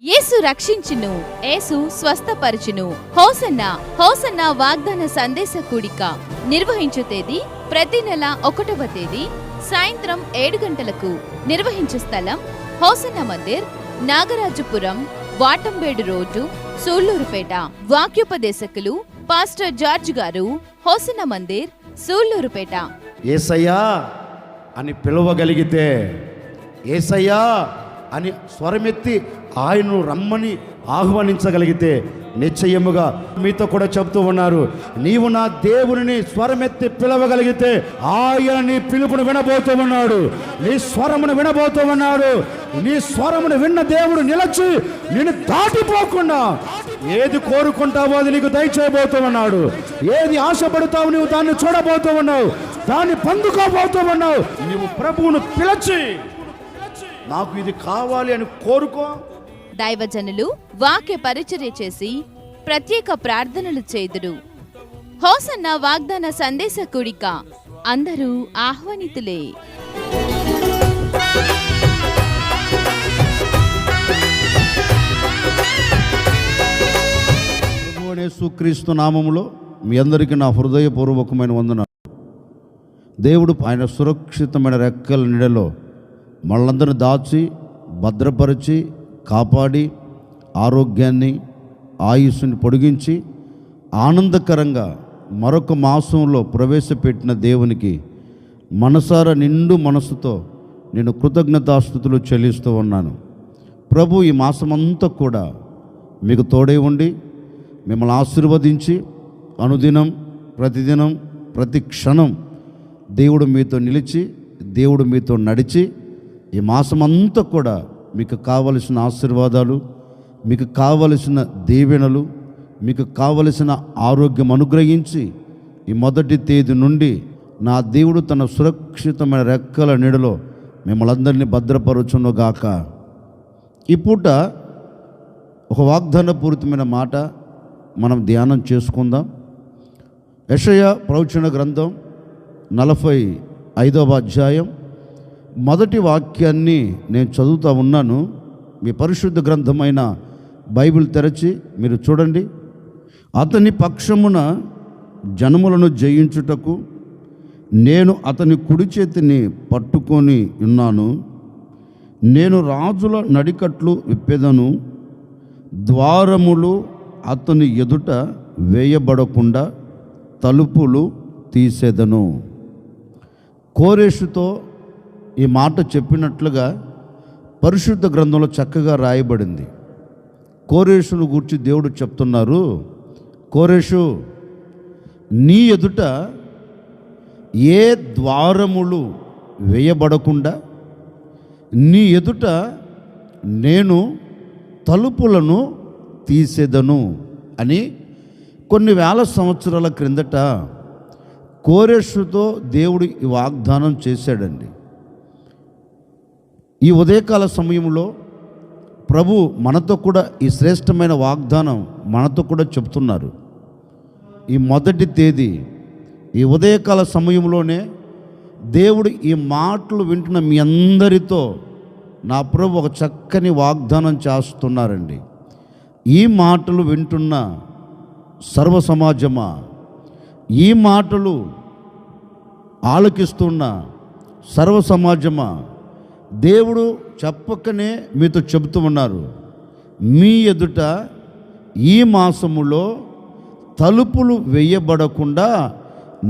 యేసు రక్షించును, యేసు స్వస్థపరచును. Hosanna hosanna వాగ్దాన సందేశ కూడిక నిర్వహించు తేదీ ప్రతి నెల 1వ తేదీ సాయంత్రం 7 గంటలకు. నిర్వహించు స్థలం hosanna Mandir, Nagarajapuram, వాటంబేడు road, Sullurpeta. వాక్యోపదేశకులు pastor George గారు, హోసన్నా మందిర్, సూళ్లూరుపేట. యేసయ్యా అని పిలవగలిగితే, యేసయ్యా అని స్వరమెత్తి ఆయనను రమ్మని ఆహ్వానించగలిగితే నిశ్చయముగా మీతో కూడా చెబుతూ ఉన్నారు, నీవు నా దేవుని స్వరమెత్తి పిలవగలిగితే ఆయన నీ పిలుపును వినబోతూ ఉన్నాడు, నీ స్వరమును వినబోతూ ఉన్నాడు. నీ స్వరమును విన్న దేవుడు నిలచి నిన్ను దాటిపోకుండా ఏది కోరుకుంటావో అది నీకు దయచేయబోతూ ఉన్నాడు. ఏది ఆశపడతావు నీవు దాన్ని చూడబోతూ ఉన్నావు, దాన్ని పొందుకోబోతూ ఉన్నావు. నీవు ప్రభువును పిలిచి నాకు ఇది కావాలి అని కోరుకో. దైవజనులు వాక్య పరిచర్య చేసి ప్రత్యేక ప్రార్థనలు చేదురు. హోసన్నా వాగ్దాన సందేశ కూడిక అందరూ ఆహ్వానితులే. ప్రభువైన యేసుక్రీస్తు నామములో మీ అందరికీ నా హృదయపూర్వకమైన వందనాలు. దేవుడు ఆయన సురక్షితమైన రెక్కల నీడలో మళ్ళందరిని దాచి భద్రపరిచి కాపాడి ఆరోగ్యాన్ని ఆయుస్సుని పొడిగించి ఆనందకరంగా మరొక మాసంలో ప్రవేశపెట్టిన దేవునికి మనసారా నిండు మనసుతో నేను కృతజ్ఞతాస్తుతులు చెల్లిస్తూ ఉన్నాను. ప్రభు ఈ మాసమంతా కూడా మీకు తోడై ఉండి మిమ్మల్ని ఆశీర్వదించి అనుదినం ప్రతిదినం ప్రతి క్షణం దేవుడు మీతో నిలిచి దేవుడు మీతో నడిచి ఈ మాసమంతా కూడా మీకు కావలసిన ఆశీర్వాదాలు, మీకు కావలసిన దీవెనలు, మీకు కావలసిన ఆరోగ్యం అనుగ్రహించి ఈ మొదటి తేదీ నుండి నా దేవుడు తన సురక్షితమైన రెక్కల నీడలో మిమ్మల్ని అందరినీ భద్రపరచునుగాక. ఈ పూట ఒక వాగ్దానపూరితమైన మాట మనం ధ్యానం చేసుకుందాం. యెషయా ప్రవచన గ్రంథం 45వ అధ్యాయం మొదటి వాక్యాన్ని నేను చదువుతూ ఉన్నాను. మీ పరిశుద్ధ గ్రంథమైన బైబిల్ తెరచి మీరు చూడండి. అతని పక్షమున జనములను జయించుటకు నేను అతని కుడి చేతిని పట్టుకొని ఉన్నాను. నేను రాజుల నడికట్లు విప్పెదను, ద్వారములు అతని ఎదుట వేయబడకుండా తలుపులు తీసేదను. కోరేషుతో ఈ మాట చెప్పినట్లుగా పరిశుద్ధ గ్రంథంలో చక్కగా రాయబడింది. కోరేషును గూర్చి దేవుడు చెప్తున్నారు, కోరేషు నీ ఎదుట ఏ ద్వారములు వేయబడకుండా నీ ఎదుట నేను తలుపులను తీసేదను అని కొన్ని వేల సంవత్సరాల క్రిందట కోరేషుతో దేవుడు ఈ వాగ్దానం చేశాడండి. ఈ ఉదయకాల సమయంలో ప్రభు మనతో కూడా ఈ శ్రేష్టమైన వాగ్దానం మనతో కూడా చెప్తున్నారు. ఈ మొదటి తేదీ ఈ ఉదయకాల సమయంలోనే దేవుడు ఈ మాటలు వింటున్న మీ అందరితో నా ప్రభు ఒక చక్కని వాగ్దానం చేస్తున్నారండి. ఈ మాటలు వింటున్న సర్వ సమాజమా, ఈ మాటలు ఆలకిస్తున్న సర్వ సమాజమా, దేవుడు చెప్పకనే మీతో చెబుతూ ఉన్నారు, మీ ఎదుట ఈ మాసములో తలుపులు వేయబడకుండా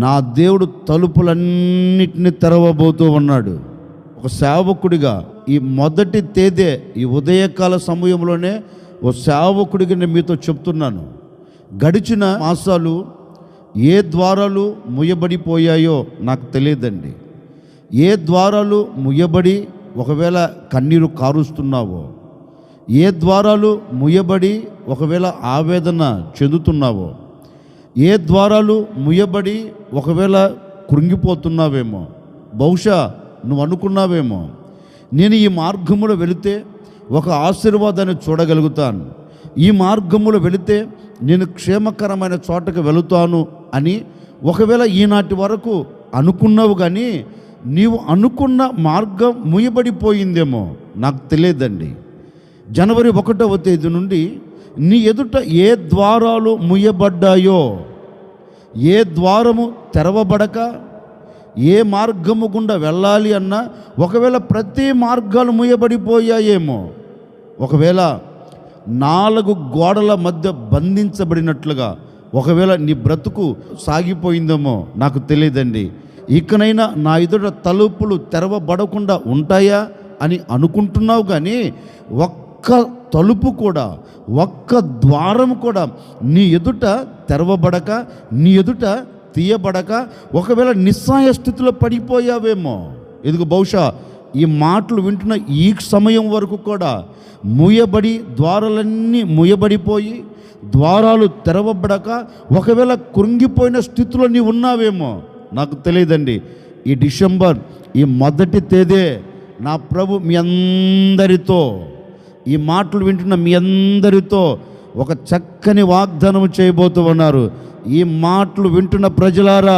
నా దేవుడు తలుపులన్నిటిని తెరవబోతూ ఉన్నాడు. ఒక సేవకుడిగా ఈ మొదటి తేదీ ఈ ఉదయకాల సమయంలోనే ఓ సేవకుడిగా నేను మీతో చెప్తున్నాను. గడిచిన మాసాలు ఏ ద్వారాలు ముయ్యబడిపోయాయో నాకు తెలియదండి. ఏ ద్వారాలు ముయ్యబడి ఒకవేళ కన్నీరు కారుస్తున్నావో, ఏ ద్వారాలు ముయ్యబడి ఒకవేళ ఆవేదన చెందుతున్నావో, ఏ ద్వారాలు ముయ్యబడి ఒకవేళ కృంగిపోతున్నావేమో, బహుశా నువ్వు అనుకున్నావేమో నేను ఈ మార్గములో వెళితే ఒక ఆశీర్వాదాన్ని చూడగలుగుతాను, ఈ మార్గములో వెళితే నేను క్షేమకరమైన చోటకు వెళుతాను అని ఒకవేళ ఈనాటి వరకు అనుకున్నావు, కానీ నీవు అనుకున్న మార్గం ముయ్యబడిపోయిందేమో నాకు తెలియదండి. జనవరి 1వ తేదీ నుండి నీ ఎదుట ఏ ద్వారాలు ముయ్యబడ్డాయో, ఏ ద్వారము తెరవబడక ఏ మార్గము గుండా వెళ్ళాలి అన్నా, ఒకవేళ ప్రతి మార్గాలు ముయ్యబడిపోయాయేమో, ఒకవేళ 4 గోడల మధ్య బంధించబడినట్లుగా ఒకవేళ నీ బ్రతుకు సాగిపోయిందేమో నాకు తెలియదండి. ఇకనైనా నా ఎదుట తలుపులు తెరవబడకుండా ఉంటాయా అని అనుకుంటున్నావు, కానీ ఒక్క తలుపు కూడా, ఒక్క ద్వారం కూడా నీ ఎదుట తెరవబడక, నీ ఎదుట తీయబడక ఒకవేళ నిస్సాయ స్థితిలో పడిపోయావేమో. ఇదిగో బహుశా ఈ మాటలు వింటున్న ఈ సమయం వరకు కూడా మూయబడి, ద్వారాలన్నీ మూయబడిపోయి, ద్వారాలు తెరవబడక ఒకవేళ కృంగిపోయిన స్థితిలో నీ ఉన్నావేమో నాకు తెలియదండి. ఈ డిసెంబర్ ఈ 1వ తేదీ నా ప్రభు మీ అందరితో, ఈ మాటలు వింటున్న మీ అందరితో ఒక చక్కని వాగ్దానం చేయబోతూ ఉన్నారు. ఈ మాటలు వింటున్న ప్రజలారా,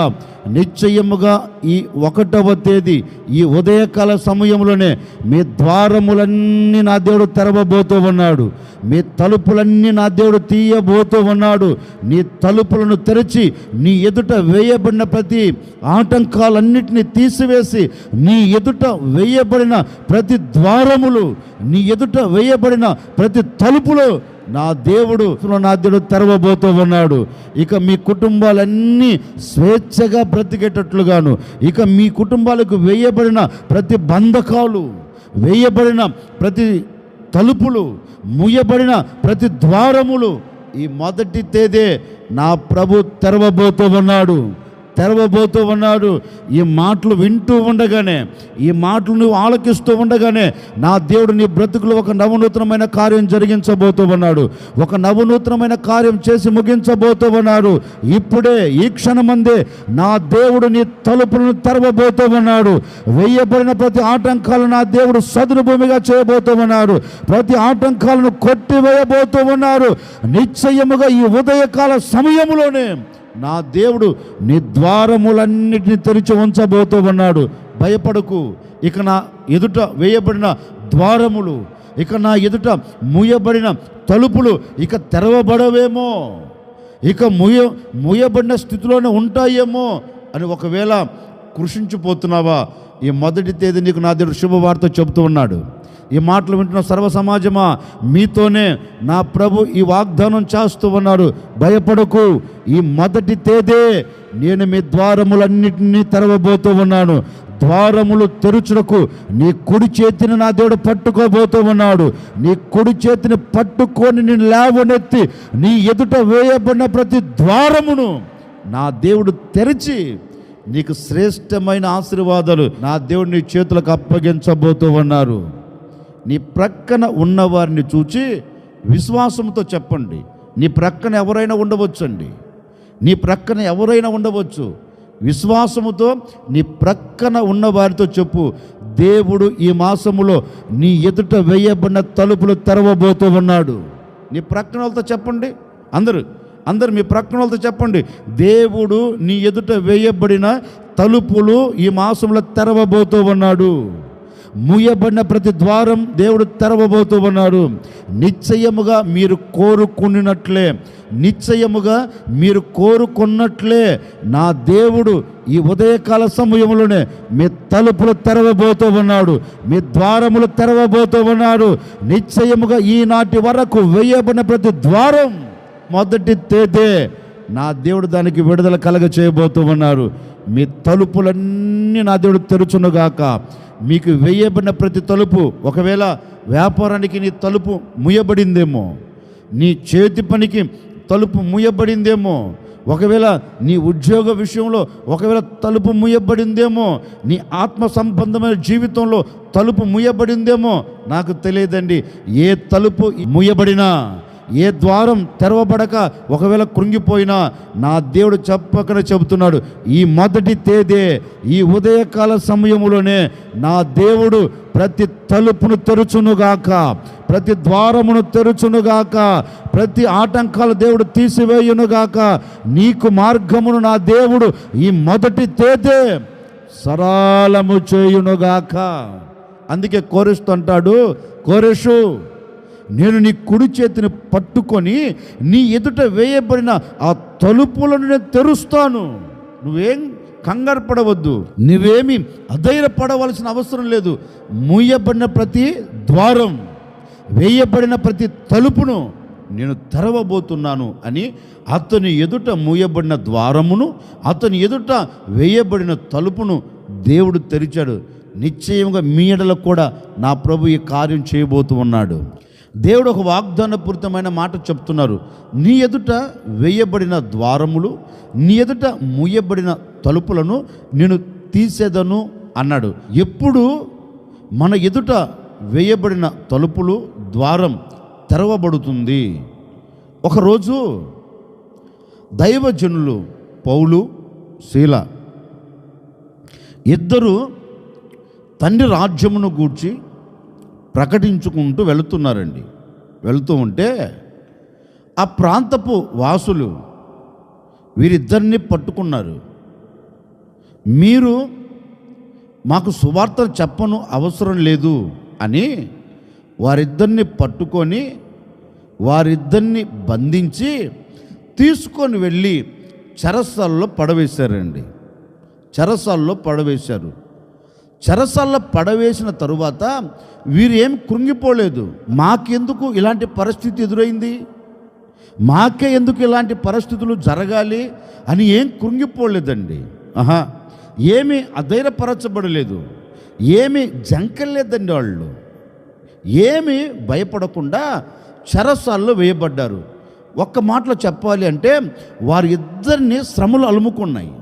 నిశ్చయముగా ఈ 1వ తేదీ ఈ ఉదయకాల సమయంలోనే మీ ద్వారములన్నీ నా దేవుడు తెరవబోతూ ఉన్నాడు. మీ తలుపులన్నీ నా దేవుడు తీయబోతూ ఉన్నాడు. నీ తలుపులను తెరిచి నీ ఎదుట వేయబడిన ప్రతి ఆటంకాలన్నిటినీ తీసివేసి, నీ ఎదుట వేయబడిన ప్రతి ద్వారములు, నీ ఎదుట వేయబడిన ప్రతి తలుపులు నా దేవుడు తెరవబోతూ ఉన్నాడు. ఇక మీ కుటుంబాలన్నీ స్వేచ్ఛగా బ్రతికేటట్లుగాను, ఇక మీ కుటుంబాలకు వేయబడిన ప్రతి బంధకాలు, వేయబడిన ప్రతి తలుపులు, మూయబడిన ప్రతి ద్వారములు ఈ 1వ తేదీ నా ప్రభు తెరవబోతూ ఉన్నాడు. ఈ మాటలు వింటూ ఉండగానే, ఈ మాటలు నువ్వు ఆలకిస్తూ ఉండగానే నా దేవుడు నీ బ్రతుకులో ఒక నవనూతనమైన కార్యం జరిగించబోతూ ఉన్నాడు. ఒక నవనూతనమైన కార్యం చేసి ముగించబోతూ ఉన్నాడు. ఇప్పుడే ఈ క్షణమందే నా దేవుడు నీ తలుపులను తెరవబోతూ ఉన్నాడు. వేయబడిన ప్రతి ఆటంకాలను నా దేవుడు సదును భూమిగా చేయబోతూ ఉన్నాడు. ప్రతి ఆటంకాలను కొట్టివేయబోతూ ఉన్నారు. నిశ్చయముగా ఈ ఉదయకాల సమయంలోనే నా దేవుడు నీ ద్వారములన్నిటిని తెరిచి ఉంచబోతూ ఉన్నాడు. భయపడకు. ఇక నా ఎదుట వేయబడిన ద్వారములు, ఇక నా ఎదుట మూయబడిన తలుపులు ఇక తెరవబడవేమో, ఇక మూయబడిన స్థితిలోనే ఉంటాయేమో అని ఒకవేళ కృషించిపోతున్నావా, ఈ 1వ తేదీ నీకు నా దేవుడు శుభవార్త చెబుతూ ఉన్నాడు. ఈ మాటలు వింటున్న సర్వ సమాజమా, మీతోనే నా ప్రభు ఈ వాగ్దానం చేస్తూ ఉన్నారు. భయపడకు. ఈ 1వ తేదీ నేను మీ ద్వారములన్నిటినీ తెరవబోతూ ఉన్నాను. ద్వారములు తెరుచుటకు నీ కుడి చేతిని నా దేవుడు పట్టుకోబోతూ ఉన్నాడు. నీ కుడి చేతిని పట్టుకొని నేను లేవనెత్తి నీ ఎదుట వేయబడిన ప్రతి ద్వారమును నా దేవుడు తెరిచి నీకు శ్రేష్టమైన ఆశీర్వాదాలు నా దేవుడు నీ చేతులకు అప్పగించబోతూ ఉన్నారు. నీ ప్రక్కన ఉన్నవారిని చూచి విశ్వాసంతో చెప్పండి. నీ ప్రక్కన ఎవరైనా ఉండవచ్చండి, నీ ప్రక్కన ఎవరైనా ఉండవచ్చు. విశ్వాసముతో నీ ప్రక్కన ఉన్నవారితో చెప్పు, దేవుడు ఈ మాసములో నీ ఎదుట వేయబడిన తలుపులు తెరవబోతూ ఉన్నాడు. నీ ప్రక్కన వాళ్ళతో చెప్పండి. అందరు మీ ప్రక్కన వాళ్ళతో చెప్పండి, దేవుడు నీ ఎదుట వేయబడిన తలుపులు ఈ మాసంలో తెరవబోతూ ఉన్నాడు. మూయబడిన ప్రతి ద్వారం దేవుడు తెరవబోతూ ఉన్నాడు. నిశ్చయముగా మీరు కోరుకున్నట్లే నా దేవుడు ఈ ఉదయకాల సమయంలోనే మీ తలుపులు తెరవబోతూ ఉన్నాడు. మీ ద్వారములు తెరవబోతూ ఉన్నాడు. నిశ్చయముగా ఈనాటి వరకు వేయబడిన ప్రతి ద్వారం 1వ తేదీ నా దేవుడు దానికి విడుదల కలగ చేయబోతూ ఉన్నారు. మీ తలుపులన్నీ నా దేవుడు తెరుచునుగాక. మీకు వేయబడిన ప్రతి తలుపు, ఒకవేళ వ్యాపారానికి నీ తలుపు ముయ్యబడిందేమో, నీ చేతి పనికి తలుపు ముయ్యబడిందేమో, ఒకవేళ నీ ఉద్యోగ విషయంలో ఒకవేళ తలుపు ముయ్యబడిందేమో, నీ ఆత్మ సంబంధమైన జీవితంలో తలుపు ముయ్యబడిందేమో నాకు తెలియదండి. ఏ తలుపు ముయ్యబడినా, ఏ ద్వారం తెరవబడక ఒకవేళ కృంగిపోయినా నా దేవుడు చెప్పకనే చెబుతున్నాడు, ఈ 1వ తేదీ ఈ ఉదయకాల సమయంలోనే నా దేవుడు ప్రతి తలుపును తెరుచునుగాక, ప్రతి ద్వారమును తెరుచునుగాక, ప్రతి ఆటంకాలు దేవుడు తీసివేయునుగాక. నీకు మార్గమును నా దేవుడు ఈ 1వ తేదీ సరళము చేయునుగాక. అందుకే కోరేషు అంటాడు, కోరేషు నేను నీ కుడి చేతిని పట్టుకొని నీ ఎదుట వేయబడిన ఆ తలుపులను నేను తెరుస్తాను. నువ్వేం కంగారు పడవద్దు, నువ్వేమి అధైర్యపడవలసిన అవసరం లేదు. మూయబడిన ప్రతి ద్వారం, వేయబడిన ప్రతి తలుపును నేను తెరవబోతున్నాను అని అతని ఎదుట మూయబడిన ద్వారమును, అతని ఎదుట వేయబడిన తలుపును దేవుడు తెరిచాడు. నిశ్చయంగా మీ ఎడల కూడా నా ప్రభు ఈ కార్యం చేయబోతూ ఉన్నాడు. దేవుడు ఒక వాగ్దానపూరితమైన మాట చెప్తున్నారు. నీ ఎదుట వేయబడిన ద్వారములు, నీ ఎదుట మూయబడిన తలుపులను నేను తీసేదను అన్నాడు. ఎప్పుడు మన ఎదుట వేయబడిన తలుపులు, ద్వారం తెరవబడుతుంది? ఒకరోజు దైవజనులు పౌలు, శీల ఇద్దరు తండ్రి రాజ్యమును గూర్చి ప్రకటించుకుంటూ వెళుతున్నారండి. వెళుతూ ఉంటే ఆ ప్రాంతపు వాసులు వీరిద్దరిని పట్టుకున్నారు. మీరు మాకు సువార్త చెప్పను అవసరం లేదు అని వారిద్దరిని పట్టుకొని వారిద్దరిని బంధించి తీసుకొని వెళ్ళి చెరసాలలో పడవేశారండి. చెరసాలలో పడవేశారు. చెరసాలలో పడవేసిన తరువాత వీరు ఏం కృంగిపోలేదు. మాకెందుకు ఇలాంటి పరిస్థితి ఎదురైంది, మాకే ఎందుకు ఇలాంటి పరిస్థితులు జరగాలి అని ఏం కృంగిపోలేదండి. ఏమీ అధైర్యపరచబడలేదు, ఏమీ జంకలేదండి. వాళ్ళు ఏమీ భయపడకుండా చెరసాల్లో వేయబడ్డారు. ఒక్క మాటలో చెప్పాలి అంటే వారిద్దరిని శ్రమలు అలుముకున్నాయి.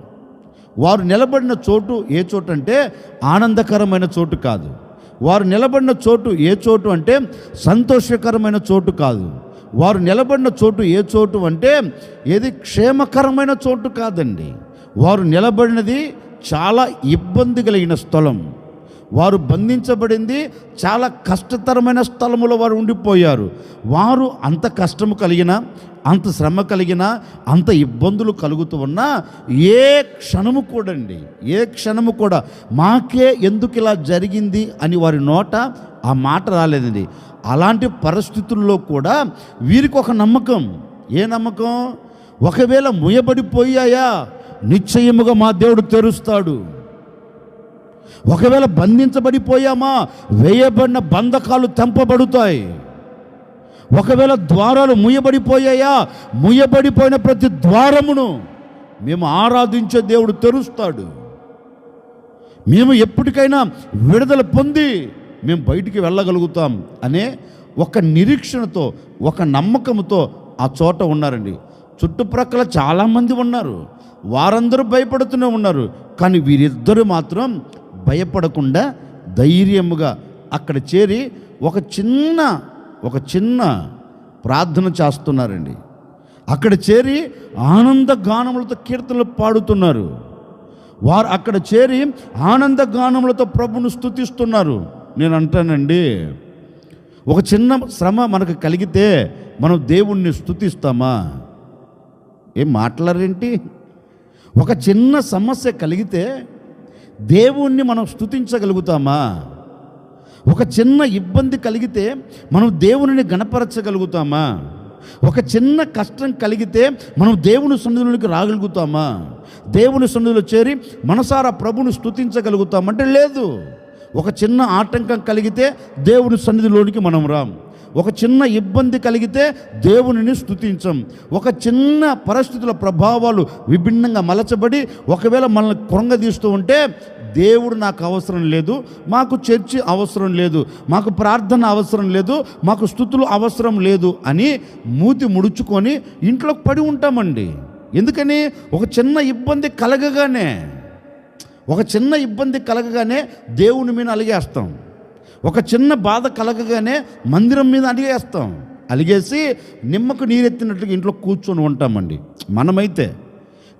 వారు నిలబడిన చోటు ఏ చోటు అంటే ఆనందకరమైన చోటు కాదు. వారు నిలబడిన చోటు ఏ చోటు అంటే సంతోషకరమైన చోటు కాదు. వారు నిలబడిన చోటు ఏ చోటు అంటే ఏది క్షేమకరమైన చోటు కాదండి. వారు నిలబడినది చాలా ఇబ్బంది కలిగిన స్థలం. వారు బంధించబడింది చాలా కష్టతరమైన స్థలములో వారు ఉండిపోయారు. వారు అంత కష్టము కలిగిన, అంత శ్రమ కలిగిన, అంత ఇబ్బందులు కలుగుతూ ఉన్నా ఏ క్షణము కూడా మాకే ఎందుకు ఇలా జరిగింది అని వారి నోట ఆ మాట రాలేదండి. అలాంటి పరిస్థితుల్లో కూడా వీరికి ఒక నమ్మకం. ఏ నమ్మకం? ఒకవేళ ముయబడిపోయాయా, నిశ్చయముగా మా దేవుడు తెరుస్తాడు. ఒకవేళ బంధించబడిపోయామా, వేయబడిన బంధకాలు తెంపబడుతాయి. ఒకవేళ ద్వారాలు ముయ్యబడిపోయాయా, ముయ్యబడిపోయిన ప్రతి ద్వారమును మేము ఆరాధించే దేవుడు తెరుస్తాడు. మేము ఎప్పటికైనా విడుదల పొంది మేము బయటికి వెళ్ళగలుగుతాం అనే ఒక నిరీక్షణతో, ఒక నమ్మకంతో ఆ చోట ఉన్నారండి. చుట్టుప్రక్కల చాలామంది ఉన్నారు, వారందరూ భయపడుతూనే ఉన్నారు. కానీ వీరిద్దరూ మాత్రం భయపడకుండా ధైర్యముగా అక్కడ చేరి ఒక చిన్న ప్రార్థన చేస్తున్నారండి. అక్కడ చేరి ఆనంద గానములతో కీర్తనలు పాడుతున్నారు. వారు అక్కడ చేరి ఆనంద గానములతో ప్రభును స్తుతిస్తున్నారు. నేను అంటానండి, ఒక చిన్న శ్రమ మనకు కలిగితే మనం దేవుణ్ణి స్తుతిస్తామా? ఏం మాట్లాడరేంటి? ఒక చిన్న సమస్య కలిగితే దేవుణ్ణి మనం స్తుతించగలుగుతామా? ఒక చిన్న ఇబ్బంది కలిగితే మనం దేవునిని గణపరచగలుగుతామా? ఒక చిన్న కష్టం కలిగితే మనం దేవుని సన్నిధిలోకి రాగలుగుతామా? దేవుని సన్నిధిలో చేరి మనసారా ప్రభుని స్తుతించగలుగుతామంటే లేదు. ఒక చిన్న ఆటంకం కలిగితే దేవుని సన్నిధిలోనికి మనం రాం. ఒక చిన్న ఇబ్బంది కలిగితే దేవునిని స్తుతించం. ఒక చిన్న పరిస్థితుల ప్రభావాలు విభిన్నంగా మలచబడి ఒకవేళ మనల్ని కృంగదీస్తూ ఉంటే దేవుడు నాకు అవసరం లేదు, మాకు చర్చి అవసరం లేదు, మాకు ప్రార్థన అవసరం లేదు, మాకు స్తుతులు అవసరం లేదు అని మూతి ముడుచుకొని ఇంట్లోకి పడి ఉంటామండి. ఎందుకని? ఒక చిన్న ఇబ్బంది కలగగానే దేవుని మీద అలిగేస్తాం. ఒక చిన్న బాధ కలగగానే మందిరం మీద అలిగేస్తాం. అలిగేసి నిమ్మకు నీరెత్తినట్లుగా ఇంట్లో కూర్చొని ఉంటామండి మనమైతే.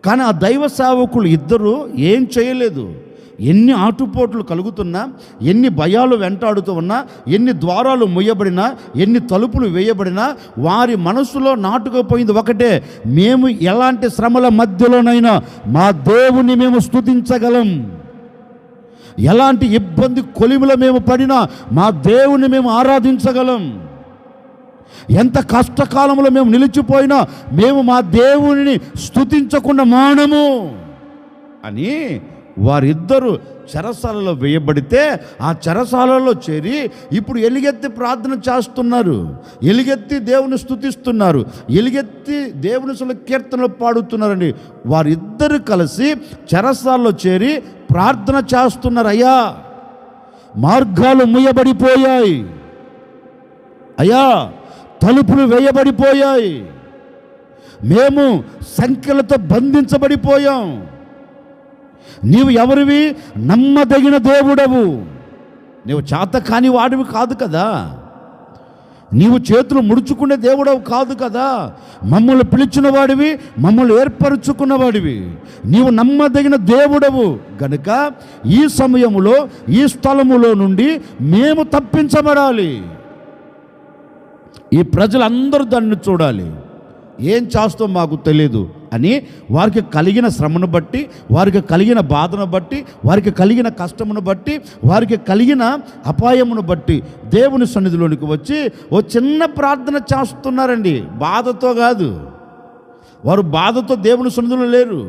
కానీ ఆ దైవ సేవకులు ఇద్దరు ఏం చేయలేదు. ఎన్ని ఆటుపోట్లు కలుగుతున్నా, ఎన్ని భయాలు వెంటాడుతూ ఉన్నా, ఎన్ని ద్వారాలు ముయ్యబడినా, ఎన్ని తలుపులు వేయబడినా వారి మనసులో నాటుకుపోయింది ఒకటే: మేము ఎలాంటి శ్రమల మధ్యలోనైనా మా దేవుని మేము స్తుతించగలం. ఎలాంటి ఇబ్బంది కొలిమిలో మేము పడినా మా దేవుని మేము ఆరాధించగలం. ఎంత కష్టకాలంలో మేము నిలిచిపోయినా మేము మా దేవునిని స్తుతించకుండా మానము అని వారిద్దరూ చెరసాలలో వేయబడితే ఆ చెరసాలలో చేరి ఇప్పుడు ఎలుగెత్తి ప్రార్థన చేస్తున్నారు, ఎలుగెత్తి దేవుని స్తుతిస్తున్నారు, ఎలుగెత్తి దేవుని కీర్తనలు పాడుతున్నారండి. వారిద్దరు కలిసి చెరసాలలో చేరి ప్రార్థన చేస్తున్నారు. అయ్యా, మార్గాలు మూయబడిపోయాయి, అయ్యా తలుపులు వేయబడిపోయాయి, మేము సంఖ్యలతో బంధించబడిపోయాం. నీవు ఎవరివి? నమ్మదగిన దేవుడవు. నీవు చేత కాని వాడివి కాదు కదా, నీవు చేతులు ముడుచుకునే దేవుడవు కాదు కదా. మమ్మల్ని పిలిచిన వాడివి, మమ్మల్ని ఏర్పరచుకున్న వాడివి, నీవు నమ్మదగిన దేవుడవు గనుక ఈ సమయములో ఈ స్థలములో నుండి మేము తప్పించబడాలి. ఈ ప్రజలందరూ దాన్ని చూడాలి, ఏం చేస్తాం మాకు తెలియదు అని వారికి కలిగిన శ్రమను బట్టి, వారికి కలిగిన బాధను బట్టి, వారికి కలిగిన కష్టమును బట్టి, వారికి కలిగిన అపాయమును బట్టి దేవుని సన్నిధిలోనికి వచ్చి ఓ చిన్న ప్రార్థన చేస్తున్నారండి. బాధతో కాదు, వారు బాధతో దేవుని సన్నిధిలో లేరు,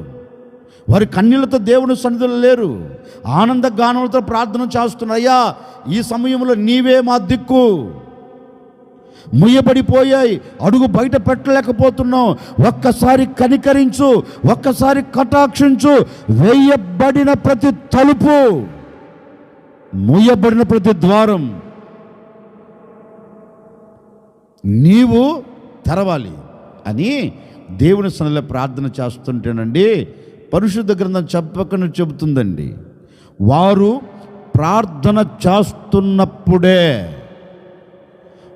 వారి కన్నీళ్లతో దేవుని సన్నిధిలో లేరు, ఆనంద గానములతో ప్రార్థన చేస్తున్నారు. అయ్యా, ఈ సమయంలో నీవే మా దిక్కు, ముయ్యబడిపోయాయి, అడుగు బయట పెట్టలేకపోతున్నాం, ఒక్కసారి కనికరించు, ఒక్కసారి కటాక్షించు. వేయబడిన ప్రతి తలుపు, ముయ్యబడిన ప్రతి ద్వారం నీవు తెరవాలి అని దేవుని సన్నిధిలో ప్రార్థన చేస్తుంటేనండి పరిశుద్ధ గ్రంథం చెప్పకనే చెబుతుందండి, వారు ప్రార్థన చేస్తున్నప్పుడే,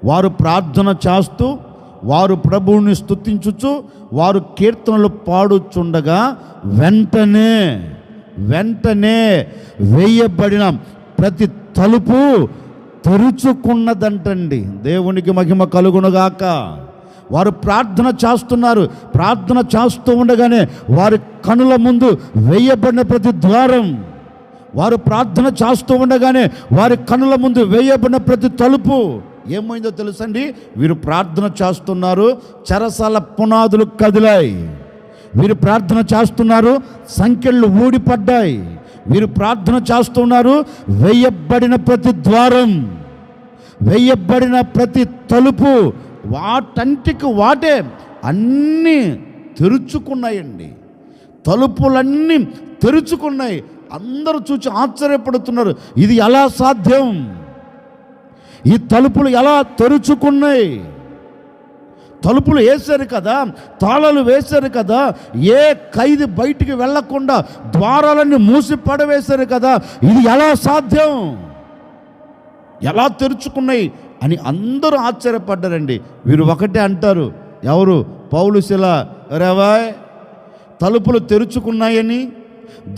వారు ప్రార్థన చేస్తూ వారు ప్రభువుని స్తుతించుచు వారు కీర్తనలు పాడుచుండగా వెంటనే వేయబడిన ప్రతి తలుపు తెరుచుకున్నదంటండి. దేవునికి మహిమ కలుగునుగాక. వారు ప్రార్థన చేస్తున్నారు, ప్రార్థన చేస్తూ ఉండగానే వారి కనుల ముందు వేయబడిన ప్రతి ద్వారం, వారు ప్రార్థన చేస్తూ ఉండగానే వారి కనుల ముందు వేయబడిన ప్రతి తలుపు ఏమైందో తెలుసండి. వీరు ప్రార్థన చేస్తున్నారు, చెరసాల పునాదులు కదిలాయి. వీరు ప్రార్థన చేస్తున్నారు, సంఖ్యలు ఊడిపడ్డాయి. వీరు ప్రార్థన చేస్తున్నారు, వేయబడిన ప్రతి ద్వారం, వేయబడిన ప్రతి తలుపు వాటంటికి వాటే అన్నీ తెరుచుకున్నాయండి. తలుపులన్నీ తెరుచుకున్నాయి. అందరూ చూసి ఆశ్చర్యపడుతున్నారు, ఇది ఎలా సాధ్యం? ఈ తలుపులు ఎలా తెరుచుకున్నాయి? తలుపులు వేశారు కదా, తాళాలు వేశారు కదా, ఏ ఖైదీ బయటికి వెళ్లకుండా ద్వారాలన్నీ మూసి పడవేశారు కదా, ఇది ఎలా సాధ్యం? ఎలా తెరుచుకున్నాయి అని అందరూ ఆశ్చర్యపడ్డారండి. వీరు ఒకటే అంటారు, ఎవరు? పౌలు శిల, రేవాయ్ తలుపులు తెరుచుకున్నాయని,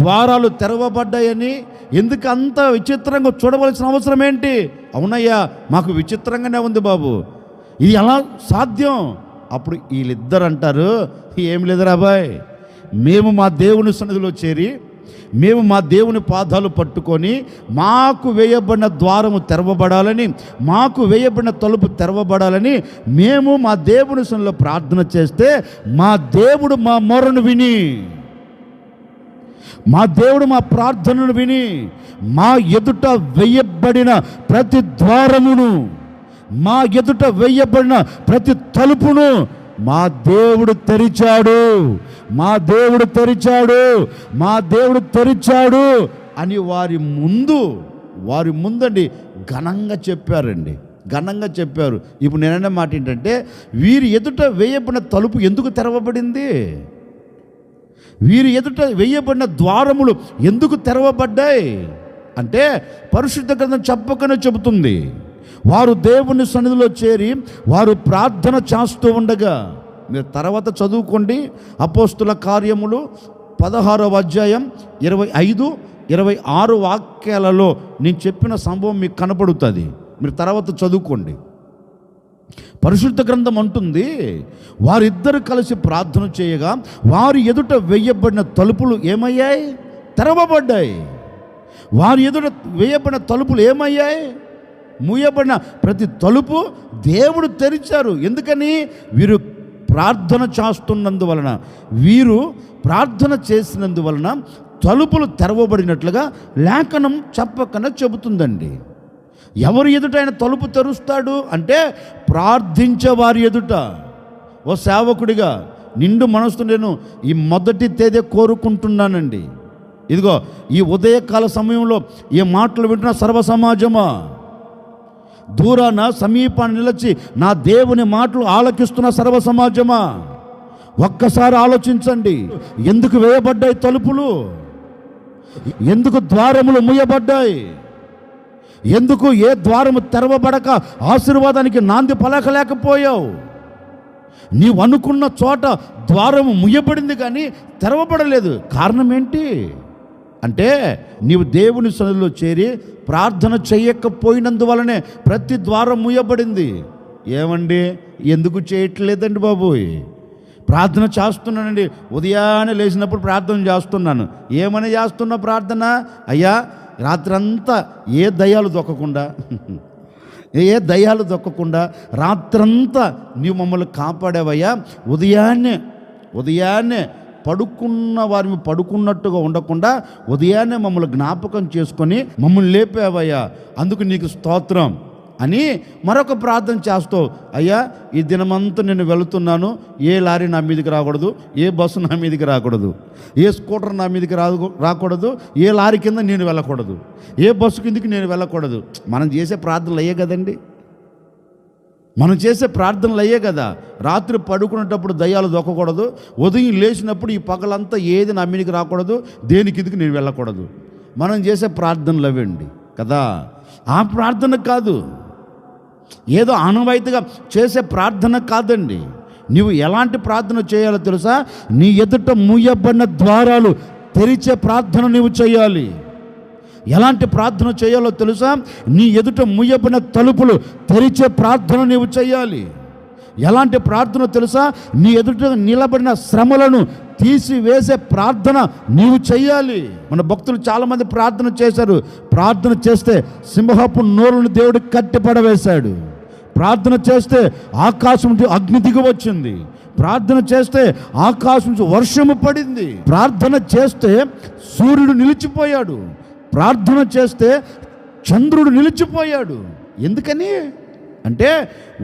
ద్వారాలు తెరవబడ్డాయని ఎందుకు అంత విచిత్రంగా చూడవలసిన అవసరం ఏంటి? అవునయ్యా, మాకు విచిత్రంగానే ఉంది బాబు, ఇది ఎలా సాధ్యం? అప్పుడు వీళ్ళిద్దరు అంటారు, ఏం లేదురా అబ్బాయి, మేము మా దేవుని సన్నిధిలో చేరి, మేము మా దేవుని పాదాలు పట్టుకొని మాకు వేయబడిన ద్వారము తెరవబడాలని, మాకు వేయబడిన తలుపు తెరవబడాలని మేము మా దేవుని సన్నిధిలో ప్రార్థన చేస్తే మా దేవుడు మా మొరను విని, మా దేవుడు మా ప్రార్థనను విని మా ఎదుట వేయబడిన ప్రతి ద్వారమును, మా ఎదుట వేయబడిన ప్రతి తలుపును మా దేవుడు తెరిచాడు, మా దేవుడు తెరిచాడు, మా దేవుడు తెరిచాడు అని వారి ముందండి ఘనంగా చెప్పారండి, ఘనంగా చెప్పారు. ఇప్పుడు నేననే మాట ఏంటంటే, వీరి ఎదుట వేయబడిన తలుపు ఎందుకు తెరవబడింది? వీరి ఎదుట వేయబడిన ద్వారములు ఎందుకు తెరవబడ్డాయి అంటే పరిశుద్ధ గ్రంథం చెప్పకనే చెబుతుంది. వారు దేవుని సన్నిధిలో చేరి వారు ప్రార్థన చేస్తూ ఉండగా, మీరు తర్వాత చదువుకోండి, అపోస్తుల కార్యములు 16వ అధ్యాయం 25-26 వాక్యాలలో నేను చెప్పిన సంభవం మీకు కనపడుతుంది. మీరు తర్వాత చదువుకోండి. పరిశుద్ధ గ్రంథం అంటుంది, వారిద్దరు కలిసి ప్రార్థన చేయగా వారి ఎదుట వేయబడిన తలుపులు ఏమయ్యాయి? తెరవబడ్డాయి. వారి ఎదుట వేయబడిన తలుపులు ఏమయ్యాయి? మూయబడిన ప్రతి తలుపు దేవుడు తెరిచారు. ఎందుకని? వీరు ప్రార్థన చేస్తున్నందువలన, వీరు ప్రార్థన చేసినందువలన తలుపులు తెరవబడినట్లుగా లేఖనం చెప్పకనే చెబుతుందండి. ఎవరు ఎదుట ఆయన తలుపు తెరుస్తాడు అంటే ప్రార్థించే వారి ఎదుట. ఓ సేవకుడిగా నిండు మనసుతో నేను ఈ మొదటి తేదీ కోరుకుంటున్నానండి. ఇదిగో ఈ ఉదయకాల సమయంలో ఈ మాటలు వింటున్న సర్వ సమాజమా, దూరాన సమీపాన్ని నిలిచి నా దేవుని మాటలు ఆలకిస్తున్న సర్వ సమాజమా, ఒక్కసారి ఆలోచించండి. ఎందుకు వేయబడ్డాయి తలుపులు? ఎందుకు ద్వారములు మూయబడ్డాయి? ఎందుకు ఏ ద్వారము తెరవబడక ఆశీర్వాదానికి నాంది పలకలేకపోయావు? నీవు అనుకున్న చోట ద్వారము ముయ్యబడింది కానీ తెరవబడలేదు. కారణం ఏంటి అంటే నీవు దేవుని సన్నిధిలో చేరి ప్రార్థన చేయకపోయినందువలనే ప్రతి ద్వారం ముయ్యబడింది. ఏమండి, ఎందుకు చేయట్లేదండి బాబోయ్? ప్రార్థన చేస్తున్నానండి, ఉదయాన్నే లేచినప్పుడు ప్రార్థన చేస్తున్నాను. ఏమని చేస్తున్నా ప్రార్థన? అయ్యా రాత్రంతా ఏ దయ్యాలు దొక్కకుండా రాత్రంతా నీవు మమ్మల్ని కాపాడావయ్యా. ఉదయాన్నే పడుకున్న వారిని పడుకున్నట్టుగా ఉండకుండా ఉదయాన్నే మమ్మల్ని జ్ఞాపకం చేసుకొని మమ్మల్ని లేపావయ్యా, అందుకు నీకు స్తోత్రం అని మరొక ప్రార్థన చేస్తావు. అయ్యా ఈ దినమంతా నేను వెళుతున్నాను, ఏ లారీ నా మీదకి రాకూడదు, ఏ బస్సు నా మీదకి రాకూడదు, ఏ స్కూటర్ నా మీదకి రాకూడదు, ఏ లారీ కింద నేను వెళ్ళకూడదు, ఏ బస్సు కిందకి నేను వెళ్ళకూడదు. మనం చేసే ప్రార్థనలు అయ్యే కదండి, మనం చేసే ప్రార్థనలు అయ్యే కదా. రాత్రి పడుకునేటప్పుడు దయ్యాలు దొక్కకూడదు, ఉదయం లేచినప్పుడు ఈ పగలంతా ఏది నా మీదకి రాకూడదు, దేని కిందకి నేను వెళ్ళకూడదు. మనం చేసే ప్రార్థనలు అవండి కదా. ఆ ప్రార్థన కాదు, ఏదో ఆనవాయితీగా చేసే ప్రార్థన కాదండి. నీవు ఎలాంటి ప్రార్థన చేయాలో తెలుసా? నీ ఎదుట మూయబడిన ద్వారాలు తెరిచే ప్రార్థన నీవు చేయాలి. ఎలాంటి ప్రార్థన చేయాలో తెలుసా? నీ ఎదుట మూయబడిన తలుపులు తెరిచే ప్రార్థన నీవు చేయాలి. ఎలాంటి ప్రార్థన తెలుసా? నీ ఎదుట నిలబడిన శ్రమలను తీసివేసే ప్రార్థన నీవు చేయాలి. మన భక్తులు చాలామంది ప్రార్థన చేశారు. ప్రార్థన చేస్తే సింహపు నోరును దేవుడు కట్టిపడవేశాడు. ప్రార్థన చేస్తే ఆకాశం నుంచి అగ్ని దిగి వచ్చింది. ప్రార్థన చేస్తే ఆకాశం నుంచి వర్షము పడింది. ప్రార్థన చేస్తే సూర్యుడు నిలిచిపోయాడు. ప్రార్థన చేస్తే చంద్రుడు నిలిచిపోయాడు. ఎందుకని అంటే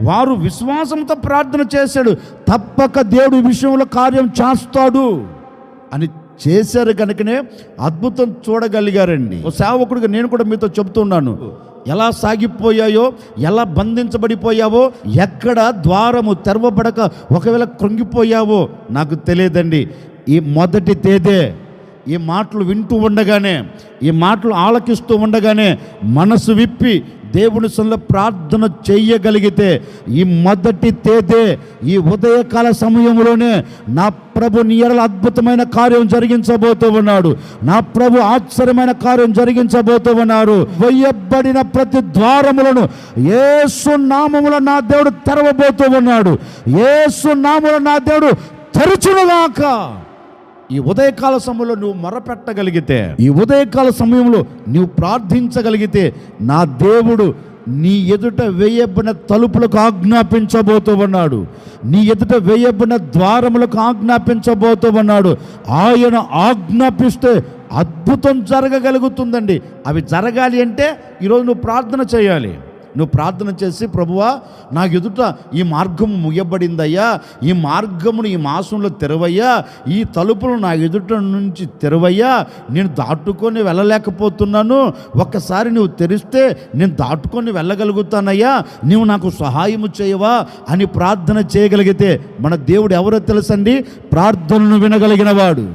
వారు విశ్వాసంతో ప్రార్థన చేశాడు, తప్పక దేవుడు విషయంలో కార్యం చేస్తాడు అని చేశారు కనుకనే అద్భుతం చూడగలిగారండి. ఓ సేవకుడిగా నేను కూడా మీతో చెప్తున్నాను, ఎలా సాగిపోయాయో, ఎలా బంధించబడిపోయావో, ఎక్కడ ద్వారము తెరవబడక ఒకవేళ కృంగిపోయావో నాకు తెలియదండి. ఈ మొదటి తేదీ ఈ మాటలు వింటూ ఉండగానే, ఈ మాటలు ఆలకిస్తూ ఉండగానే మనసు విప్పి దేవుని సన్నిధిలో ప్రార్థన చేయగలిగితే ఈ మొదటి తేదీ ఈ ఉదయకాల సమయంలోనే నా ప్రభు నీ ఎడల అద్భుతమైన కార్యం జరిగించబోతూ ఉన్నాడు. నా ప్రభు ఆశ్చర్యమైన కార్యం జరిగించబోతూ ఉన్నారు. వేయబడిన ప్రతి ద్వారములను యేసు నామములో నా దేవుడు తెరవబోతూ ఉన్నాడు. యేసు నామములో నా దేవుడు తెరచునుగాక. ఈ ఉదయకాల సమయంలో నువ్వు మొరపెట్టగలిగితే, ఈ ఉదయకాల సమయంలో నువ్వు ప్రార్థించగలిగితే నా దేవుడు నీ ఎదుట వేయబడిన తలుపులకు ఆజ్ఞాపించబోతూ ఉన్నాడు. నీ ఎదుట వేయబడిన ద్వారములకు ఆజ్ఞాపించబోతూ ఉన్నాడు. ఆయన ఆజ్ఞాపిస్తే అద్భుతం జరగగలుగుతుందండి. అవి జరగాలి అంటే ఈరోజు నువ్వు ప్రార్థన చేయాలి. నువ్వు ప్రార్థన చేసి, ప్రభువా నా ఎదుట ఈ మార్గము ముయ్యబడిందయ్యా, ఈ మార్గమును ఈ మాసంలో తెరవయ్యా, ఈ తలుపులు నా ఎదుట నుంచి తెరవయ్యా, నేను దాటుకొని వెళ్ళలేకపోతున్నాను, ఒక్కసారి నువ్వు తెరిస్తే నేను దాటుకొని వెళ్ళగలుగుతానయ్యా, నీవు నాకు సహాయము చేయవా అని ప్రార్థన చేయగలిగితే మన దేవుడు ఎవరో తెలుసండి? ప్రార్థనను వినగలిగిన వాడు.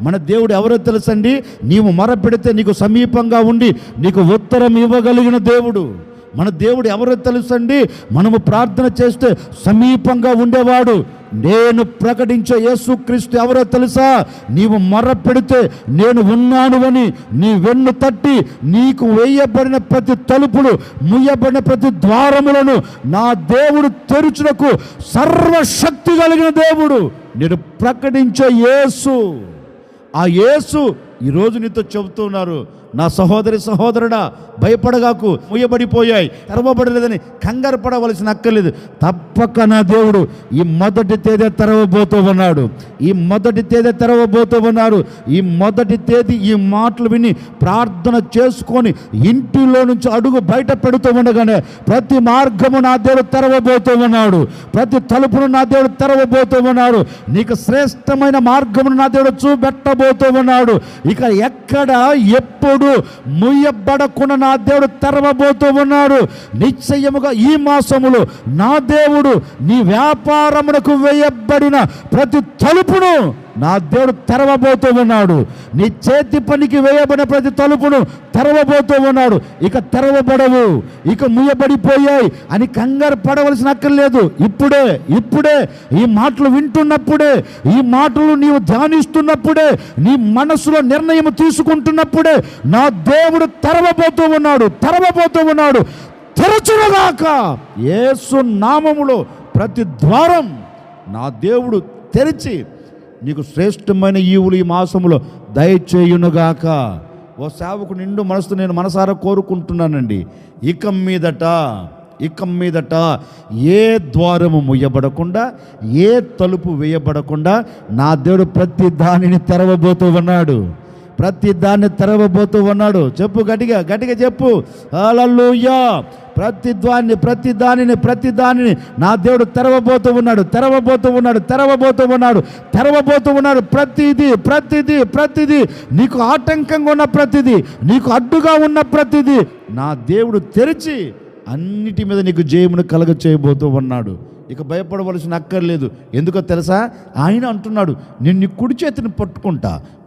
మన దేవుడు ఎవరో తెలుసండి? నీవు మొరపెడితే నీకు సమీపంగా ఉండి నీకు ఉత్తరం ఇవ్వగలిగిన దేవుడు. మన దేవుడు ఎవరో తెలుసండి? మనము ప్రార్థన చేస్తే సమీపంగా ఉండేవాడు. నేను ప్రకటించే యేసుక్రీస్తు ఎవరో తెలుసా? నీవు మొరపెడితే నేను ఉన్నాను అని నీ వెన్ను తట్టి నీకు వేయబడిన ప్రతి తలుపులు, ముయ్యబడిన ప్రతి ద్వారములను నా దేవుడు తెరుచుటకు సర్వశక్తి కలిగిన దేవుడు. నేను ప్రకటించే యేసు, ఆ యేసు ఈరోజు నీతో చెబుతున్నారు, నా సహోదరి సహోదరుడా, భయపడగాకు, ముయ్యబడిపోయాయి, తెరవబడలేదని కంగారు పడవలసిన అక్కర్లేదు. తప్పక నా దేవుడు ఈ మొదటి తేదీ తెరవబోతూ ఉన్నాడు. ఈ మొదటి తేదీ తెరవబోతూ ఉన్నారు. ఈ మొదటి తేదీ ఈ మాటలు విని ప్రార్థన చేసుకొని ఇంటిలో నుంచి అడుగు బయట పెడుతూ ఉండగానే ప్రతి మార్గము నా దేవుడు తెరవబోతూ ఉన్నాడు. ప్రతి తలుపును నా దేవుడు తెరవబోతూ ఉన్నాడు. నీకు శ్రేష్టమైన మార్గమును నా దేవుడు చూపెట్టబోతూ ఉన్నాడు. ఇక ఎక్కడ ఎప్పుడు ముయ్యబడకుండా నా దేవుడు తెరవబోతూ ఉన్నాడు. నిశ్చయముగా ఈ మాసములో నా దేవుడు నీ వ్యాపారమునకు వేయబడిన ప్రతి తలుపును నా దేవుడు తెరవబోతూ ఉన్నాడు. నీ చేతి పనికి వేయబడిన ప్రతి తలుపును తెరవబోతూ ఉన్నాడు. ఇక తెరవబడవు, ఇక ముయ్యబడిపోయాయి అని కంగారు పడవలసిన అక్కర్లేదు. ఇప్పుడే ఈ మాటలు వింటున్నప్పుడే, ఈ మాటలు నీవు ధ్యానిస్తున్నప్పుడే, నీ మనసులో నిర్ణయం తీసుకుంటున్నప్పుడే నా దేవుడు తెరవబోతూ ఉన్నాడు. తెరచునుగాక. యేసు నామములో ప్రతి ద్వారం నా దేవుడు తెరిచి నీకు శ్రేష్టమైన ఈవులు ఈ మాసములో దయచేయునుగాక. ఓ సేవకు నిండు మనసుతో నేను మనసారా కోరుకుంటున్నానండి. ఇక మీదట ఏ ద్వారము ముయ్యబడకుండా, ఏ తలుపు వేయబడకుండా నా దేవుడు ప్రతి దానిని తెరవబోతూ ఉన్నాడు. చెప్పు, గట్టిగా చెప్పు. హల్లెలూయా. ప్రతి దానిని నా దేవుడు తెరవబోతూ ఉన్నాడు. ప్రతిదీ నీకు ఆటంకంగా ఉన్న ప్రతిదీ, నీకు అడ్డుగా ఉన్న ప్రతిదీ నా దేవుడు తెరిచి అన్నిటి మీద నీకు జయమును కలగ చేయబోతూ ఉన్నాడు. ఇక భయపడవలసిన అక్కర్లేదు. ఎందుకో తెలుసా? ఆయన అంటున్నాడు, నేను నీ కుడి చేతిని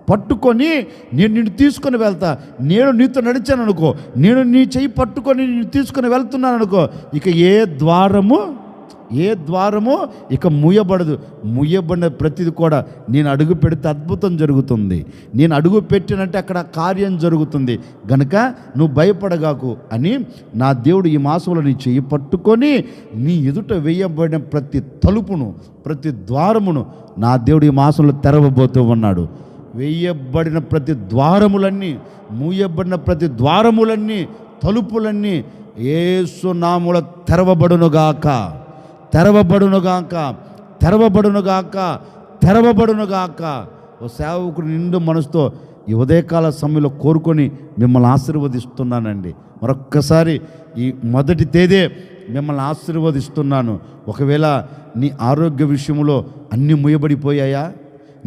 పట్టుకొని నేను నిన్ను తీసుకొని వెళ్తా. నేను నీతో నడిచాను అనుకో, నేను నీ చెయ్యి పట్టుకొని నిన్ను తీసుకొని వెళ్తున్నాను అనుకో, ఇక ఏ ద్వారము ఇక ముయ్యబడిన ప్రతిది కూడా నేను అడుగు పెడితే అద్భుతం జరుగుతుంది. నేను అడుగు పెట్టినంటే అక్కడ కార్యం జరుగుతుంది. గనుక నువ్వు భయపడగాకు అని నా దేవుడు ఈ మాసంలో నీ చెయ్యి పట్టుకొని నీ ఎదుట వేయబడిన ప్రతి తలుపును, ప్రతి ద్వారమును నా దేవుడు ఈ మాసంలో తెరవబోతూ ఉన్నాడు. వేయబడిన ప్రతి ద్వారములన్నీ, మూయబడిన ప్రతి ద్వారములన్నీ, తలుపులన్నీ యేసు నామములో తెరవబడునుగాక. ఓ సేవకుడు నిండు మనసుతో ఈ ఉదయకాల సమయంలో కోరుకొని మిమ్మల్ని ఆశీర్వదిస్తున్నానండి. మరొక్కసారి ఈ మొదటి తేదీ మిమ్మల్ని ఆశీర్వదిస్తున్నాను. ఒకవేళ నీ ఆరోగ్య విషయంలో అన్నీ ముయ్యబడిపోయాయా?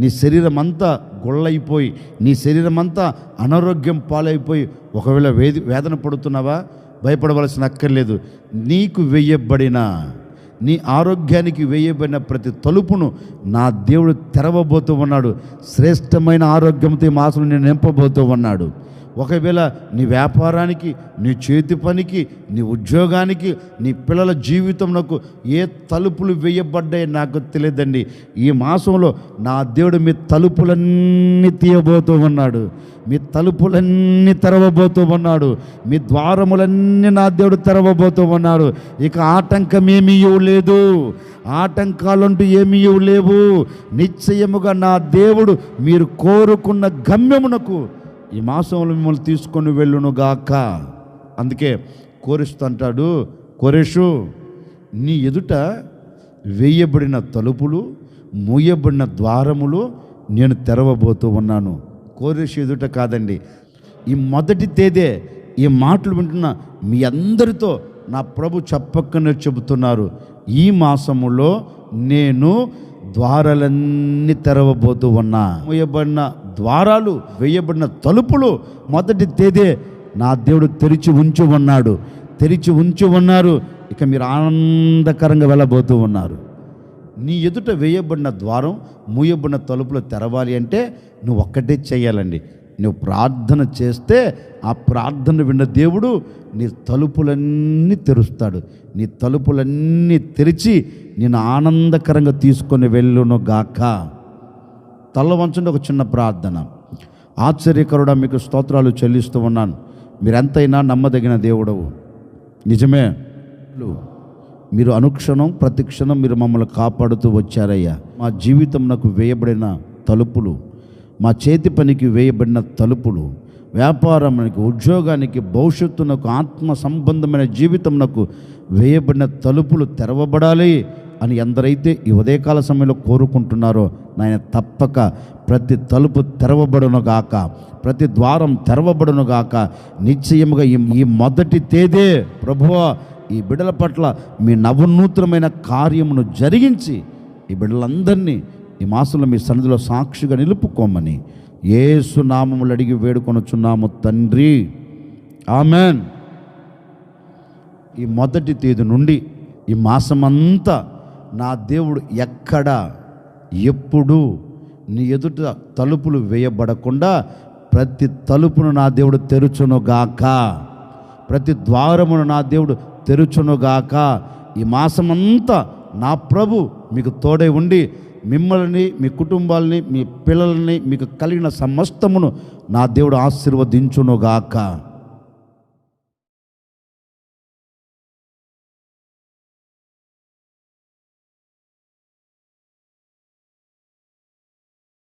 నీ శరీరం అంతా గొళ్ళైపోయి, నీ శరీరం అంతా అనారోగ్యం పాలైపోయి ఒకవేళ వేదన పడుతున్నావా? భయపడవలసిన అక్కర్లేదు. నీకు వేయబడిన, నీ ఆరోగ్యానికి వేయబడిన ప్రతి తలుపును నా దేవుడు తెరవబోతూ ఉన్నాడు. శ్రేష్టమైన ఆరోగ్యంతో ఈ మాసంలో నేను నింపబోతూ ఉన్నాడు. ఒకవేళ నీ వ్యాపారానికి, నీ చేతి పనికి, నీ ఉద్యోగానికి, నీ పిల్లల జీవితంలో ఏ తలుపులు వేయబడ్డాయి నాకు తెలియదండి. ఈ మాసంలో నా దేవుడు మీ తలుపులన్నీ తీయబోతూ ఉన్నాడు. మీ తలుపులన్నీ తెరవబోతూ ఉన్నాడు. మీ ద్వారములన్నీ నా దేవుడు తెరవబోతూ ఉన్నాడు. ఇక ఆటంకమేమీ లేదు, ఆటంకాలంటూ ఏమీ లేవు. నిశ్చయముగా నా దేవుడు మీరు కోరుకున్న గమ్యమునకు ఈ మాసంలో మిమ్మల్ని తీసుకొని వెళ్ళునుగాక. అందుకే కోరిస్తూ అంటాడు, కోరేషు నీ ఎదుట వేయబడిన తలుపులు, మూయబడిన ద్వారములు నేను తెరవబోతూ ఉన్నాను. కోరేషు ఎదుట కాదండి, ఈ మొదటి తేదీ ఈ మాటలు వింటున్న మీ అందరితో నా ప్రభు చెప్పక్కనే చెబుతున్నారు. ఈ మాసములో నేను ద్వారాలన్నీ తెరవబోతూ ఉన్నా. వేయబడిన ద్వారాలు, వేయబడిన తలుపులు మొదటి తేదీ నా దేవుడు తెరిచి ఉంచి ఉన్నారు. ఇక మీరు ఆనందకరంగా వెళ్ళబోతూ ఉన్నారు. నీ ఎదుట వేయబడిన ద్వారం, మూయబడిన తలుపులు తెరవాలి అంటే నువ్వు ఒక్కటే చేయాలండి. నువ్వు ప్రార్థన చేస్తే ఆ ప్రార్థన విన్న దేవుడు నీ తలుపులన్నీ తెరుస్తాడు. నీ తలుపులన్నీ తెరిచి నేను ఆనందకరంగా తీసుకొని వెళ్ళును గాక. తల వంచండి, ఒక చిన్న ప్రార్థన. ఆశ్చర్యకరుడా మీకు స్తోత్రాలు చెల్లిస్తూ ఉన్నాను. మీరెంతైనా నమ్మదగిన దేవుడవు. నిజమే, మీరు అనుక్షణం ప్రతిక్షణం మీరు మమ్మల్ని కాపాడుతూ వచ్చారయ్యా. మా జీవితం నాకు వేయబడిన తలుపులు, మా చేతి పనికి వేయబడిన తలుపులు, వ్యాపారానికి, ఉద్యోగానికి, భవిష్యత్తునకు, ఆత్మ సంబంధమైన జీవితమునకు వేయబడిన తలుపులు తెరవబడాలి అని ఎందరైతే ఈ ఉదయకాల సమయంలో కోరుకుంటున్నారో నాయన తప్పక ప్రతి తలుపు తెరవబడునుగాక, ప్రతి ద్వారం తెరవబడునుగాక. నిశ్చయముగా ఈ మొదటి తేదే ప్రభువా ఈ బిడ్డల పట్ల మీ నవనూతనమైన కార్యమును జరిగించి ఈ బిడ్డలందరినీ ఈ మాసంలో మీ సన్నిధిలో సాక్షిగా నిలుపుకోమని యేసు నామములు అడిగి వేడుకొనుచున్నాము తండ్రి, ఆమెన్. ఈ మొదటి తేదీ నుండి ఈ మాసమంతా నా దేవుడు ఎక్కడ ఎప్పుడు నీ ఎదుట తలుపులు వేయబడకుండా ప్రతి తలుపును నా దేవుడు తెరుచునుగాక, ప్రతి ద్వారమును నా దేవుడు తెరుచునుగాక. ఈ మాసమంతా నా ప్రభు మీకు తోడై ఉండి మిమ్మల్ని, మీ కుటుంబాలని, మీ పిల్లల్ని, మీకు కలిగిన సమస్తమును నా దేవుడు ఆశీర్వదించునుగాక.